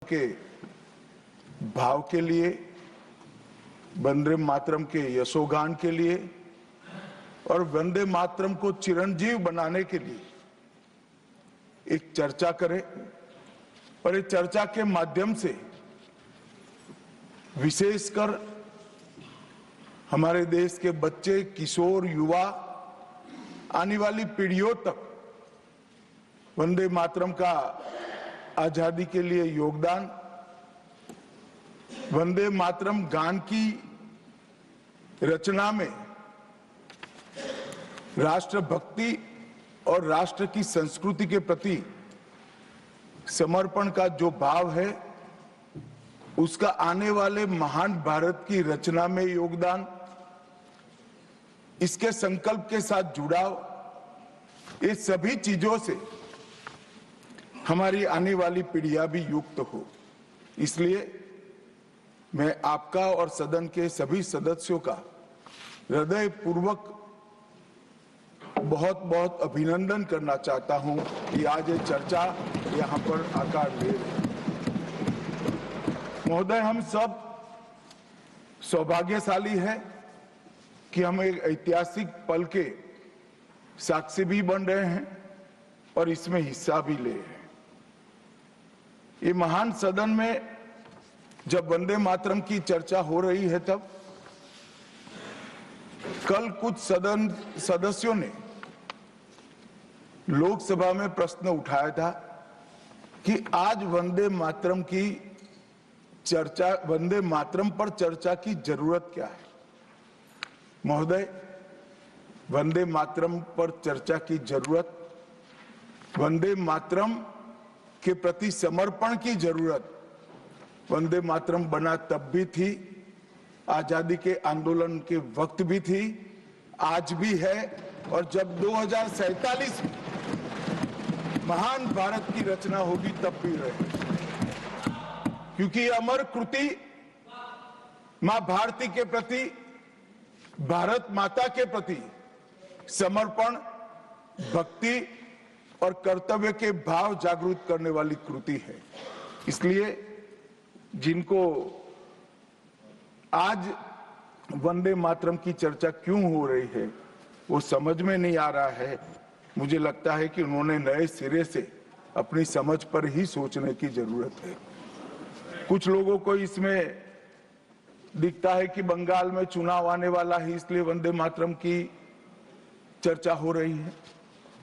के भाव के लिए, वंदे मातरम के यशोगान के लिए और वंदे मातरम को चिरंजीव बनाने के लिए एक चर्चा करें और इस चर्चा के माध्यम से विशेषकर हमारे देश के बच्चे, किशोर, युवा, आने वाली पीढ़ियों तक वंदे मातरम का आजादी के लिए योगदान, वंदे मातरम गान की रचना में राष्ट्रभक्ति और राष्ट्र की संस्कृति के प्रति समर्पण का जो भाव है, उसका आने वाले महान भारत की रचना में योगदान, इसके संकल्प के साथ जुड़ाव, ये सभी चीजों से हमारी आने वाली पीढ़ियां भी युक्त हो। इसलिए मैं आपका और सदन के सभी सदस्यों का हृदयपूर्वक बहुत बहुत अभिनंदन करना चाहता हूं कि आज ये चर्चा यहां पर आकार ले रही है। महोदय, हम सब सौभाग्यशाली हैं कि हम एक ऐतिहासिक पल के साक्षी भी बन रहे हैं और इसमें हिस्सा भी ले रहे हैं। ये महान सदन में जब वंदे मातरम की चर्चा हो रही है, तब कल कुछ सदन सदस्यों ने लोकसभा में प्रश्न उठाया था कि आज वंदे मातरम की चर्चा, वंदे मातरम पर चर्चा की जरूरत क्या है। महोदय, वंदे मातरम पर चर्चा की जरूरत, वंदे मातरम के प्रति समर्पण की जरूरत वंदे मातरम बना तब भी थी, आजादी के आंदोलन के वक्त भी थी, आज भी है और जब 2047 में महान भारत की रचना होगी तब भी रहे, क्योंकि अमर कृति मां भारती के प्रति, भारत माता के प्रति समर्पण, भक्ति और कर्तव्य के भाव जागृत करने वाली कृति है। इसलिए जिनको आज वंदे मातरम की चर्चा क्यों हो रही है वो समझ में नहीं आ रहा है। मुझे लगता है कि उन्होंने नए सिरे से अपनी समझ पर ही सोचने की जरूरत है। कुछ लोगों को इसमें दिखता है कि बंगाल में चुनाव आने वाला है, इसलिए वंदे मातरम की चर्चा हो रही है।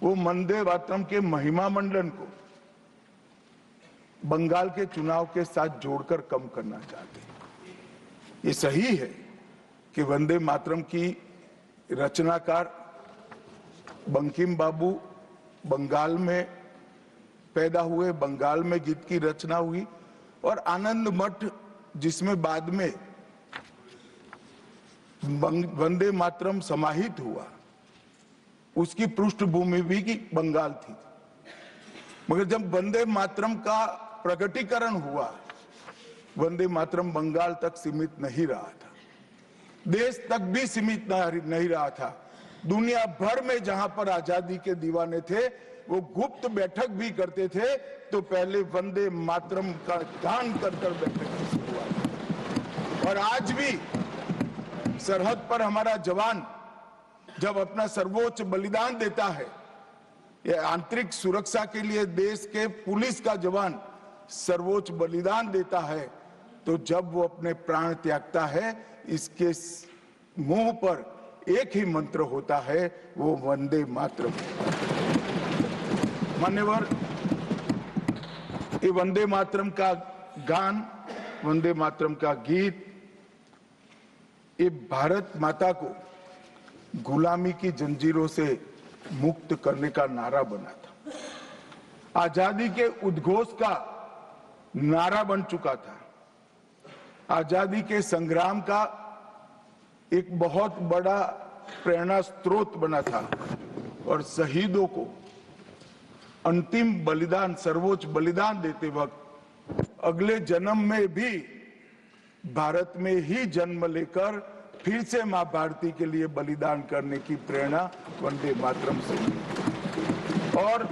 वो वंदे मातरम के महिमा मंडन को बंगाल के चुनाव के साथ जोड़कर कम करना चाहते हैं। ये सही है कि वंदे मातरम की रचनाकार बंकिम बाबू बंगाल में पैदा हुए, बंगाल में गीत की रचना हुई और आनंद मठ जिसमें बाद में वंदे मातरम समाहित हुआ, उसकी पृष्ठभूमि भी की बंगाल थी। मगर जब वंदे मातरम का प्रकटीकरण हुआ, वंदे मातरम बंगाल तक सीमित नहीं रहा था, देश तक भी सीमित नहीं रहा था। दुनिया भर में जहां पर आजादी के दीवाने थे वो गुप्त बैठक भी करते थे तो पहले वंदे मातरम का गान कर बैठक की शुरुआत। और आज भी सरहद पर हमारा जवान जब अपना सर्वोच्च बलिदान देता है, ये आंतरिक सुरक्षा के लिए देश के पुलिस का जवान सर्वोच्च बलिदान देता है, तो जब वो अपने प्राण त्यागता है, इसके मुंह पर एक ही मंत्र होता है, वो वंदे मातरम। मान्यवर, ये वंदे मातरम का गान, वंदे मातरम का गीत, ये भारत माता को गुलामी की जंजीरों से मुक्त करने का नारा बना था, आजादी के उद्घोष का नारा बन चुका था, आजादी के संग्राम का एक बहुत बड़ा प्रेरणा स्रोत बना था और शहीदों को अंतिम बलिदान, सर्वोच्च बलिदान देते वक्त अगले जन्म में भी भारत में ही जन्म लेकर फिर से मां भारती के लिए बलिदान करने की प्रेरणा वंदे मातरम से। और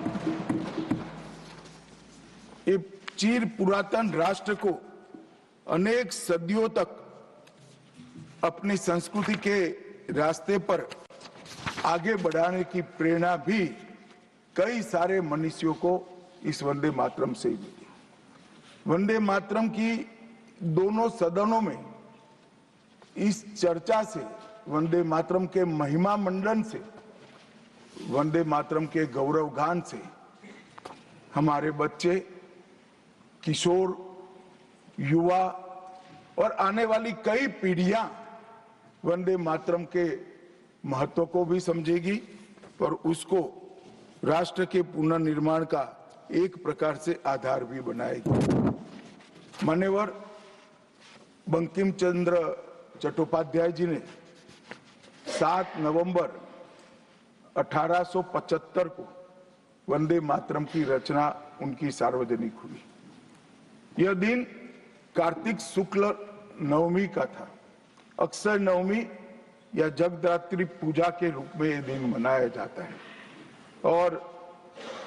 ये चिर पुरातन राष्ट्र को अनेक सदियों तक अपनी संस्कृति के रास्ते पर आगे बढ़ाने की प्रेरणा भी कई सारे मनुष्यों को इस वंदे मातरम से ही मिली। वंदे मातरम की दोनों सदनों में इस चर्चा से, वंदे मातरम के महिमा मंडन से, वंदे मातरम के गौरव गान से हमारे बच्चे, किशोर, युवा और आने वाली कई पीढ़ियां वंदे मातरम के महत्व को भी समझेगी और उसको राष्ट्र के पुनर्निर्माण का एक प्रकार से आधार भी बनाएगी। मान्यवर बंकिम चंद्र चट्टोपाध्याय जी ने 7 नवंबर 1875 को वंदे मातरम की रचना उनकी सार्वजनिक हुई। यह दिन कार्तिक शुक्ल नवमी का था। अक्षय नवमी या जगदात्री पूजा के रूप में यह दिन मनाया जाता है। और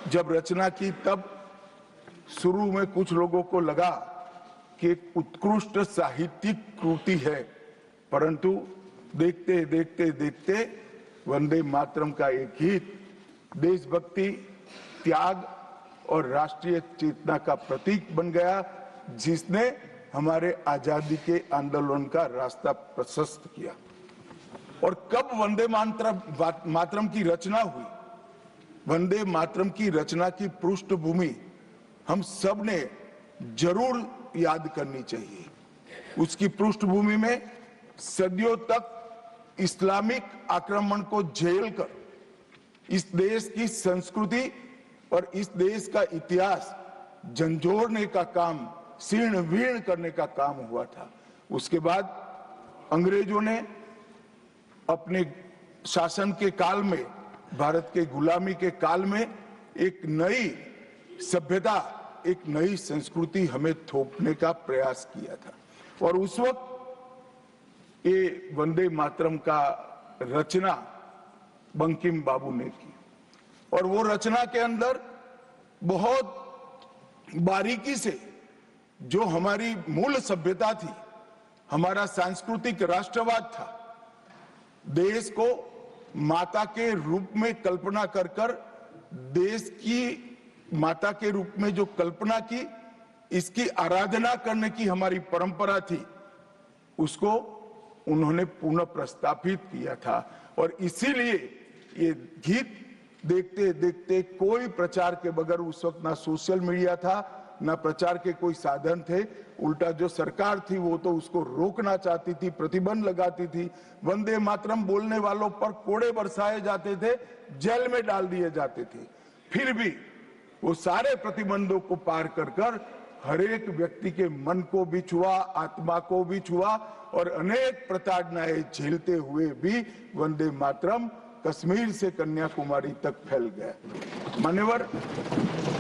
जब रचना की तब शुरू में कुछ लोगों को लगा कि एक उत्कृष्ट साहित्यिक कृति है, परंतु देखते देखते देखते वंदे मातरम का एक गीत देशभक्ति, त्याग और राष्ट्रीय चेतना का प्रतीक बन गया, जिसने हमारे आजादी के आंदोलन का रास्ता प्रशस्त किया। और कब वंदे मातरम की रचना हुई? वंदे मातरम की रचना की पृष्ठभूमि हम सब ने जरूर याद करनी चाहिए। उसकी पृष्ठभूमि में सदियों तक इस्लामिक आक्रमण को झेल कर इस देश की संस्कृति और इस देश का इतिहास झंझोड़ने का काम, शीर्ण वीर्ण करने का काम हुआ था। उसके बाद अंग्रेजों ने अपने शासन के काल में, भारत के गुलामी के काल में एक नई सभ्यता, एक नई संस्कृति हमें थोपने का प्रयास किया था। और उस वक्त ये वंदे मातरम का रचना बंकिम बाबू ने की और वो रचना के अंदर बहुत बारीकी से जो हमारी मूल सभ्यता थी, हमारा सांस्कृतिक राष्ट्रवाद था, देश को माता के रूप में कल्पना कर कर देश की माता के रूप में जो कल्पना की, इसकी आराधना करने की हमारी परंपरा थी, उसको उन्होंने पुनः प्रस्तापित किया था। और इसीलिए ये गीत देखते देखते कोई प्रचार के बगैर, उस वक्त ना सोशल मीडिया था, ना प्रचार के कोई साधन थे, उल्टा जो सरकार थी वो तो उसको रोकना चाहती थी, प्रतिबंध लगाती थी। वंदे मातरम बोलने वालों पर कोड़े बरसाए जाते थे, जेल में डाल दिए जाते थे। फिर भी वो सारे प्रतिबंधों को पार कर कर हर एक व्यक्ति के मन को भी छुआ, आत्मा को भी छुआ और अनेक प्रताड़नाएं झेलते हुए भी वंदे मातरम कश्मीर से कन्याकुमारी तक फैल गया। मान्यवर